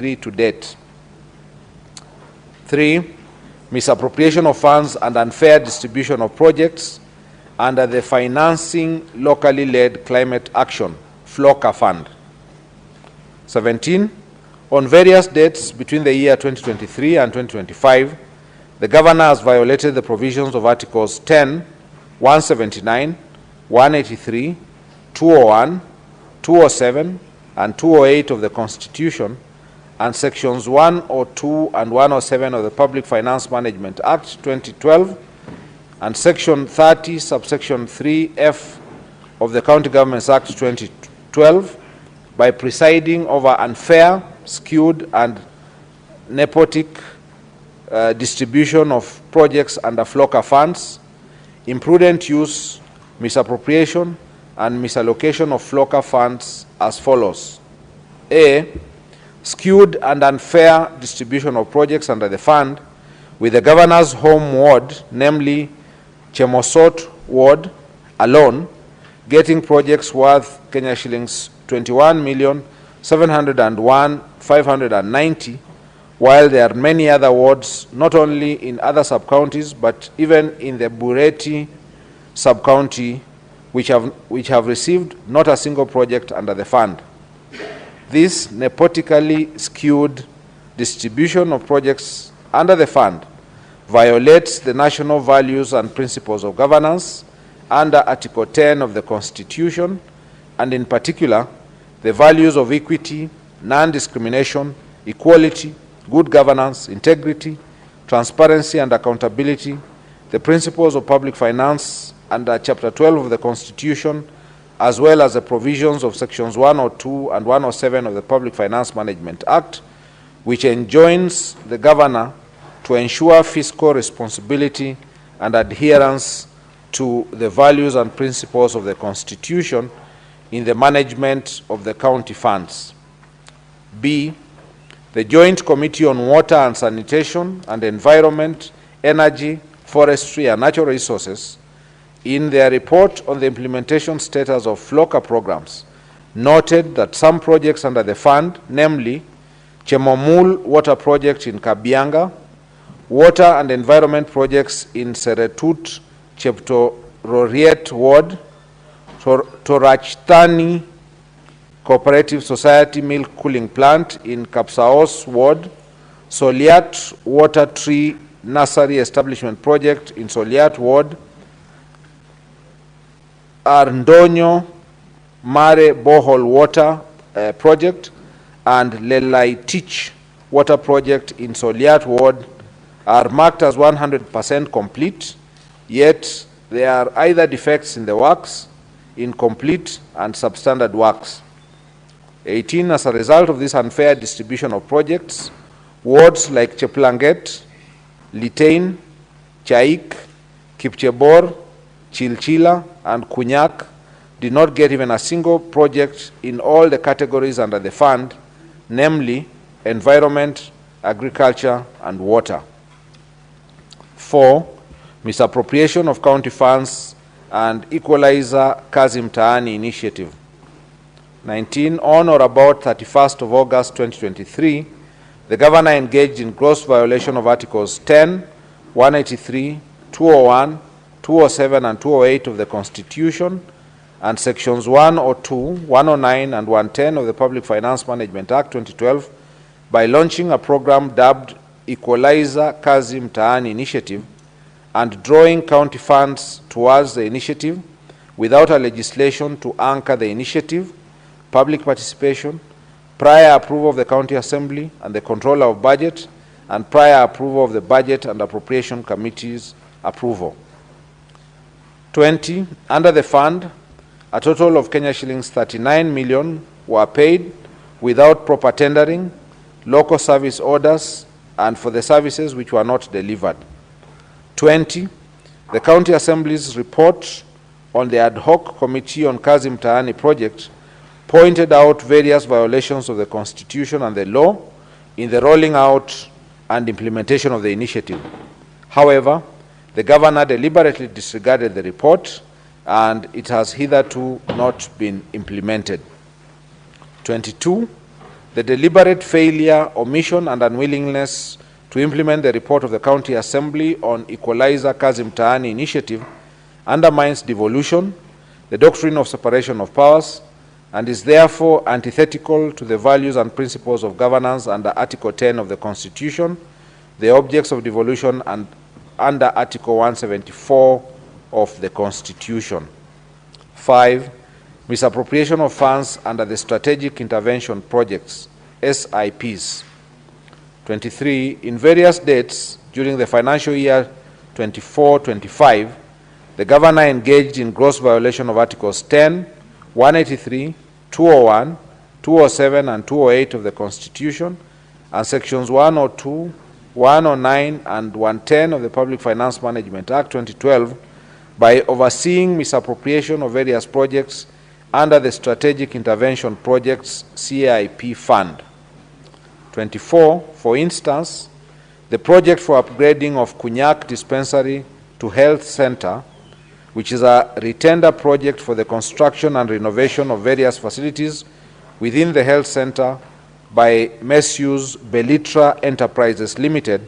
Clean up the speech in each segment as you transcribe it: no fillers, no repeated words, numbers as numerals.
to date. 3. Misappropriation of funds and unfair distribution of projects under the Financing Locally Led Climate Action (FLOCA) Fund. 17. On various dates between the year 2023 and 2025, the Governor has violated the provisions of Articles 10, 179, 183, 201, 207, and 208 of the Constitution, and Sections 102 and 107 of the Public Finance Management Act 2012, and Section 30, subsection 3F of the County Governments Act 2012, by presiding over unfair, skewed, and nepotic distribution of projects under FLOCA funds, imprudent use, misappropriation, and misallocation of FLOCA funds as follows. A. Skewed and unfair distribution of projects under the fund, with the Governor's home ward, namely Chemosot ward, alone, getting projects worth Kenya shillings 21,701,590, while there are many other wards, not only in other sub-counties, but even in the Bureti sub-county, which have received not a single project under the fund. This nepotically skewed distribution of projects under the fund violates the national values and principles of governance under Article 10 of the Constitution, and in particular, the values of equity, non-discrimination, equality, good governance, integrity, transparency, and accountability, the principles of public finance under Chapter 12 of the Constitution, as well as the provisions of Sections 102 and 107 of the Public Finance Management Act, which enjoins the Governor to ensure fiscal responsibility and adherence to the values and principles of the Constitution in the management of the county funds. B. The Joint Committee on Water and Sanitation and Environment, Energy, Forestry, and Natural Resources, in their report on the implementation status of FLOCA programs, noted that some projects under the fund, namely Chemomul Water Project in Kabianga, water and environment projects in Seretut, Cheptororiet Ward, Torachtani Cooperative Society Milk Cooling Plant in Kapsaos Ward, Soliat Water Tree Nursery Establishment Project in Soliat Ward, Arndonyo Mare Bohol Water Project, and Lelaitich Water Project in Soliat Ward are marked as 100% complete, yet there are either defects in the works, incomplete, and substandard works. 18. As a result of this unfair distribution of projects, wards like Cheplanget, Litain, Chaik, Kipchebor, Chilchila, and Kunyak did not get even a single project in all the categories under the fund, namely environment, agriculture, and water. 4. Misappropriation of county funds and Equalizer Kazi Mtaani initiative. 19. On or about 31st of August 2023, the Governor engaged in gross violation of Articles 10, 183, 201, 207, and 208 of the Constitution, and Sections 102, 109, and 110 of the Public Finance Management Act 2012 by launching a program dubbed Equalizer Kazi Mtaani initiative and drawing county funds towards the initiative without a legislation to anchor the initiative, public participation, prior approval of the County Assembly and the Controller of Budget, and prior approval of the Budget and Appropriation Committee's approval. 20. Under the fund, a total of Kenya shillings 39 million were paid without proper tendering, local service orders, and for the services which were not delivered. 20. The County Assembly's report on the ad hoc Committee on Kazi Mtaani project pointed out various violations of the Constitution and the law in the rolling out and implementation of the initiative. However, the Governor deliberately disregarded the report, and it has hitherto not been implemented. 22. the deliberate failure, omission, and unwillingness to implement the report of the County Assembly on Equalizer Kazi Mtaani initiative undermines devolution, the doctrine of separation of powers, and is therefore antithetical to the values and principles of governance under Article 10 of the Constitution, the objects of devolution, and under Article 174 of the Constitution. 5. Misappropriation of funds under the Strategic Intervention Projects, SIPs. 23. In various dates during the financial year 24-25, the Governor engaged in gross violation of Articles 10, 183, 201, 207, and 208 of the Constitution, and Sections 102, 109, and 110 of the Public Finance Management Act 2012 by overseeing misappropriation of various projects under the Strategic Intervention Projects CIP Fund. 24. For instance, the project for upgrading of Kunyak Dispensary to Health Center, which is a retender project for the construction and renovation of various facilities within the health center by Messrs. Belitra Enterprises Limited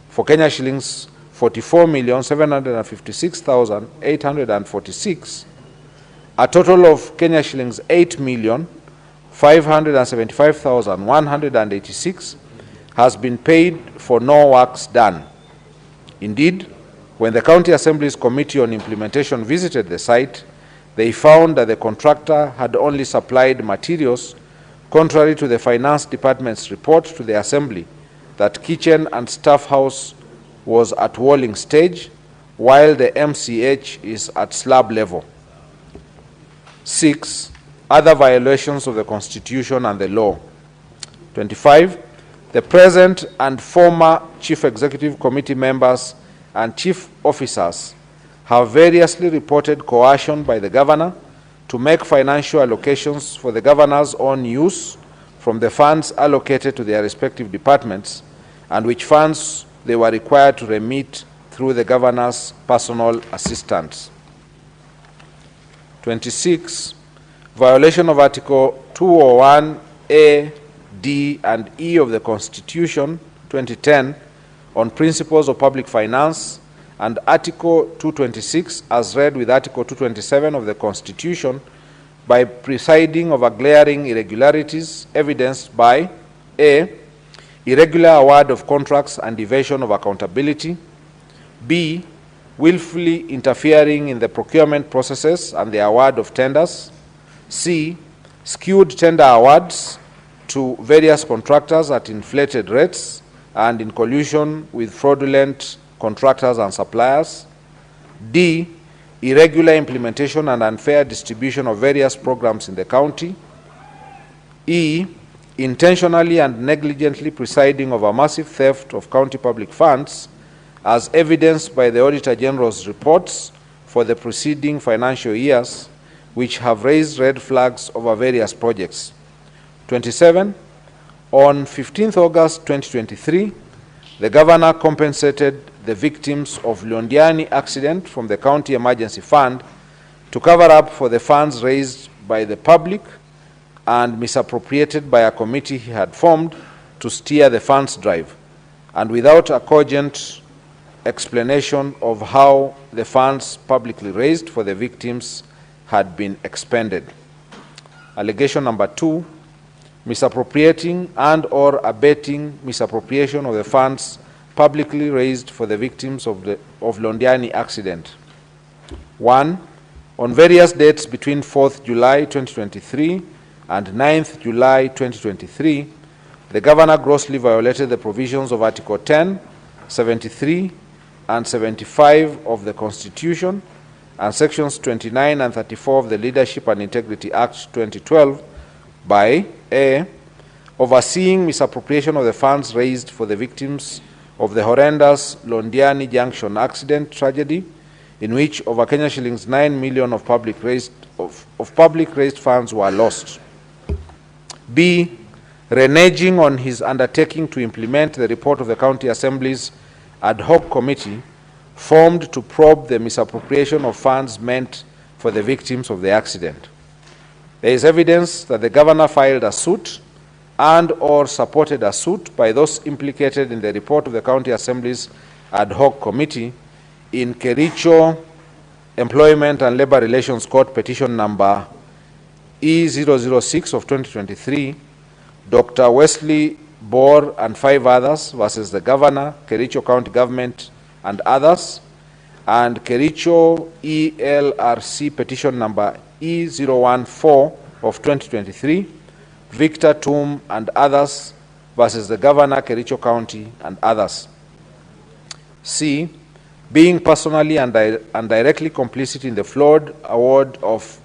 for Kenya shillings 44,756,846, a total of Kenya shillings 8,575,186 has been paid for no works done. Indeed, when the County Assembly's Committee on Implementation visited the site, they found that the contractor had only supplied materials, contrary to the Finance Department's report to the Assembly that kitchen and staff house was at walling stage, while the MCH is at slab level. 6. Other violations of the Constitution and the law. 25. The present and former Chief Executive Committee members and chief officers have variously reported coercion by the Governor to make financial allocations for the Governor's own use from the funds allocated to their respective departments, and which funds they were required to remit through the Governor's personal assistants. 26. Violation of Article 201A, D, and E of the Constitution 2010 on principles of public finance, and Article 226 as read with Article 227 of the Constitution by presiding over glaring irregularities evidenced by A. Irregular award of contracts and evasion of accountability, B. Willfully interfering in the procurement processes and the award of tenders, C. Skewed tender awards to various contractors at inflated rates and in collusion with fraudulent contractors and suppliers, D. Irregular implementation and unfair distribution of various programs in the county, E. Intentionally and negligently presiding over massive theft of county public funds, as evidenced by the Auditor General's reports for the preceding financial years, which have raised red flags over various projects. 27. On 15th August 2023, the Governor compensated the victims of Londiani accident from the County Emergency Fund to cover up for the funds raised by the public and misappropriated by a committee he had formed to steer the funds drive, and without a cogent explanation of how the funds publicly raised for the victims had been expended. Allegation number 2, misappropriating and or abetting misappropriation of the funds publicly raised for the victims of Londiani accident. 1. On various dates between 4th July 2023 and 9th July 2023, the Governor grossly violated the provisions of Article 10, 73, and 75 of the Constitution and Sections 29 and 34 of the Leadership and Integrity Act 2012 by A. Overseeing misappropriation of the funds raised for the victims of the horrendous Londiani Junction accident tragedy, in which over Kenya shillings 9 million of public raised funds were lost. B. Reneging on his undertaking to implement the report of the County Assembly's ad hoc committee formed to probe the misappropriation of funds meant for the victims of the accident. There is evidence that the Governor filed a suit and or supported a suit by those implicated in the report of the County Assembly's Ad Hoc Committee in Kericho Employment and Labor Relations Court petition number E006 of 2023, Dr. Wesley Bor and 5 others versus the Governor, Kericho County Government and others, and Kericho ELRC petition number E014 of 2023, Victor Tum and others versus the Governor, Kericho County and others. C, being personally and directly complicit in the flawed award of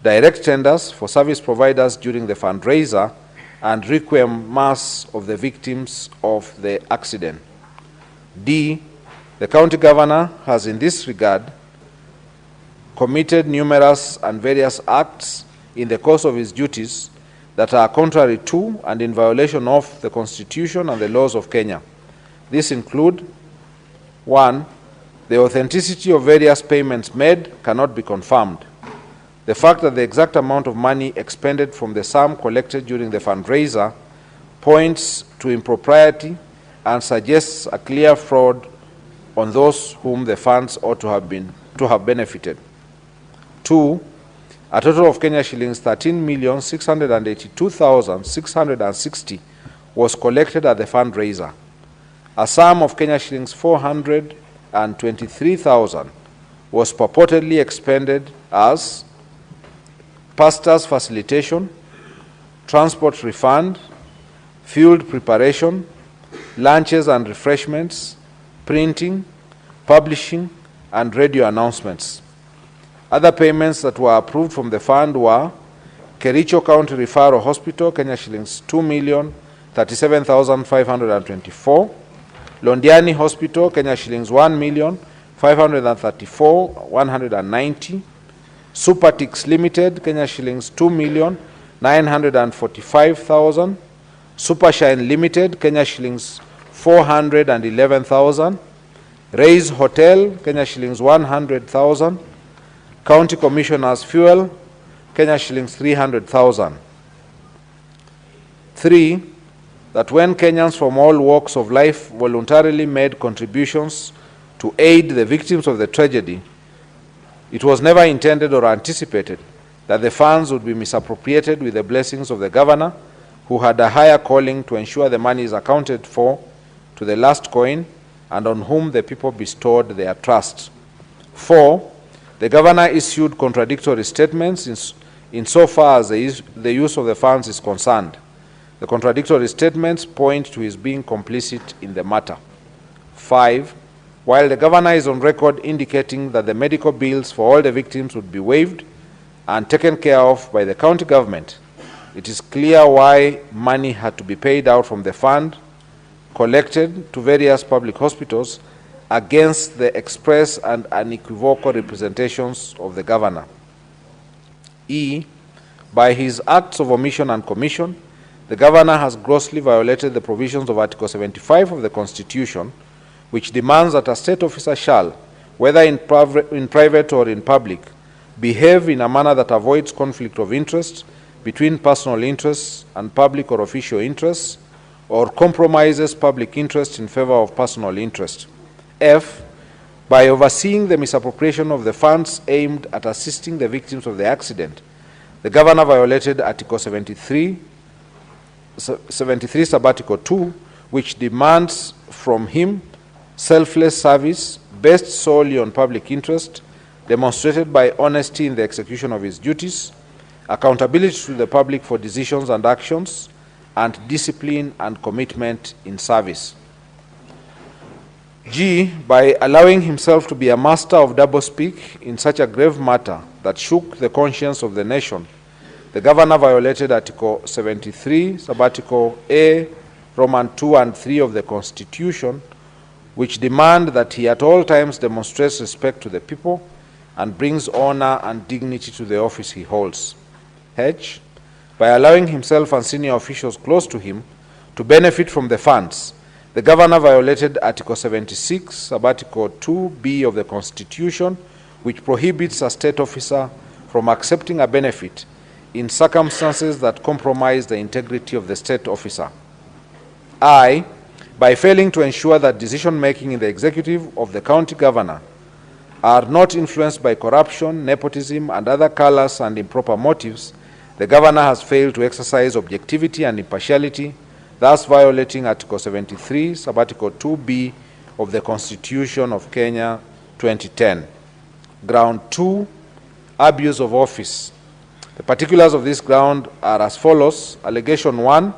direct tenders for service providers during the fundraiser and requiem mass of the victims of the accident. D, the county governor has in this regard committed numerous and various acts in the course of his duties that are contrary to and in violation of the Constitution and the laws of Kenya. These include: 1, the authenticity of various payments made cannot be confirmed. The fact that the exact amount of money expended from the sum collected during the fundraiser points to impropriety and suggests a clear fraud on those whom the funds ought to have benefited. 2, a total of Kenya shillings 13,682,660 was collected at the fundraiser. A sum of Kenya shillings 423,000 was purportedly expended as pastor's facilitation, transport refund, field preparation, lunches and refreshments, printing, publishing, and radio announcements. Other payments that were approved from the fund were Kericho County Referral Hospital, Kenya shillings 2,037,524, Londiani Hospital, Kenya shillings 1,534,190, Supertix Limited, Kenya shillings 2,945,000, Supershine Limited, Kenya shillings 411,000, Raise Hotel, Kenya shillings 100,000, County Commissioners Fuel, Kenya shillings 300,000. 3, that when Kenyans from all walks of life voluntarily made contributions to aid the victims of the tragedy, it was never intended or anticipated that the funds would be misappropriated with the blessings of the governor, who had a higher calling to ensure the money is accounted for to the last coin and on whom the people bestowed their trust. 4, the governor issued contradictory statements insofar as the use of the funds is concerned. The contradictory statements point to his being complicit in the matter. 5, while the governor is on record indicating that the medical bills for all the victims would be waived and taken care of by the county government, it is clear why money had to be paid out from the fund collected to various public hospitals against the express and unequivocal representations of the governor. E, by his acts of omission and commission, the governor has grossly violated the provisions of Article 75 of the Constitution, which demands that a state officer shall, whether in private or in public, behave in a manner that avoids conflict of interest between personal interests and public or official interests, or compromises public interest in favor of personal interest. F, by overseeing the misappropriation of the funds aimed at assisting the victims of the accident, the governor violated Article 73 Subarticle 2, which demands from him selfless service based solely on public interest, demonstrated by honesty in the execution of his duties, accountability to the public for decisions and actions, and discipline and commitment in service. G, by allowing himself to be a master of doublespeak in such a grave matter that shook the conscience of the nation, the governor violated Article 73, Subarticle A, Roman 2 and 3 of the Constitution, which demand that he at all times demonstrates respect to the people and brings honor and dignity to the office he holds. H, by allowing himself and senior officials close to him to benefit from the funds, the governor violated Article 76, Subarticle 2B of the Constitution, which prohibits a state officer from accepting a benefit in circumstances that compromise the integrity of the state officer. I, by failing to ensure that decision-making in the executive of the county governor are not influenced by corruption, nepotism, and other callous and improper motives, the governor has failed to exercise objectivity and impartiality, thus violating Article 73, Sub-Article 2B of the Constitution of Kenya 2010. Ground 2, abuse of office. The particulars of this ground are as follows. Allegation 1,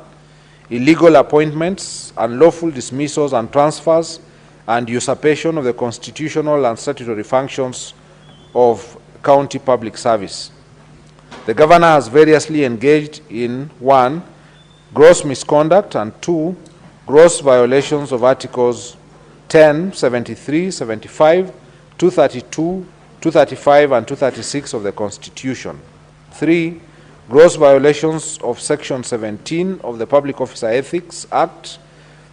illegal appointments, unlawful dismissals and transfers, and usurpation of the constitutional and statutory functions of county public service. The governor has variously engaged in 1, gross misconduct, and 2, gross violations of Articles 10, 73, 75, 232, 235, and 236 of the Constitution. 3, gross violations of Section 17 of the Public Officer Ethics Act,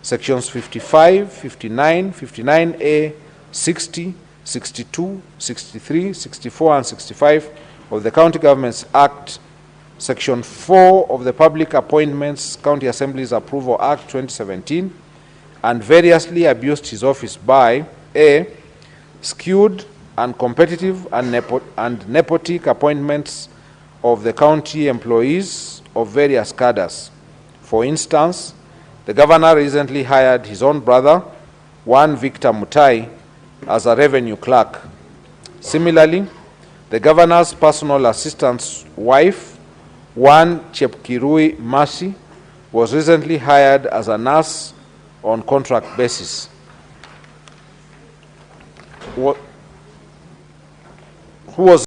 Sections 55, 59, 59A, 60, 62, 63, 64, and 65 of the County Governments Act, Section 4 of the Public Appointments County Assemblies Approval Act 2017, and variously abused his office by A, skewed, uncompetitive, and nepotic appointments of the county employees of various cadres. For instance, the governor recently hired his own brother, one Victor Mutahi, as a revenue clerk. Similarly, the governor's personal assistant's wife, one Chepkirui Mercy, was recently hired as a nurse on contract basis. Who was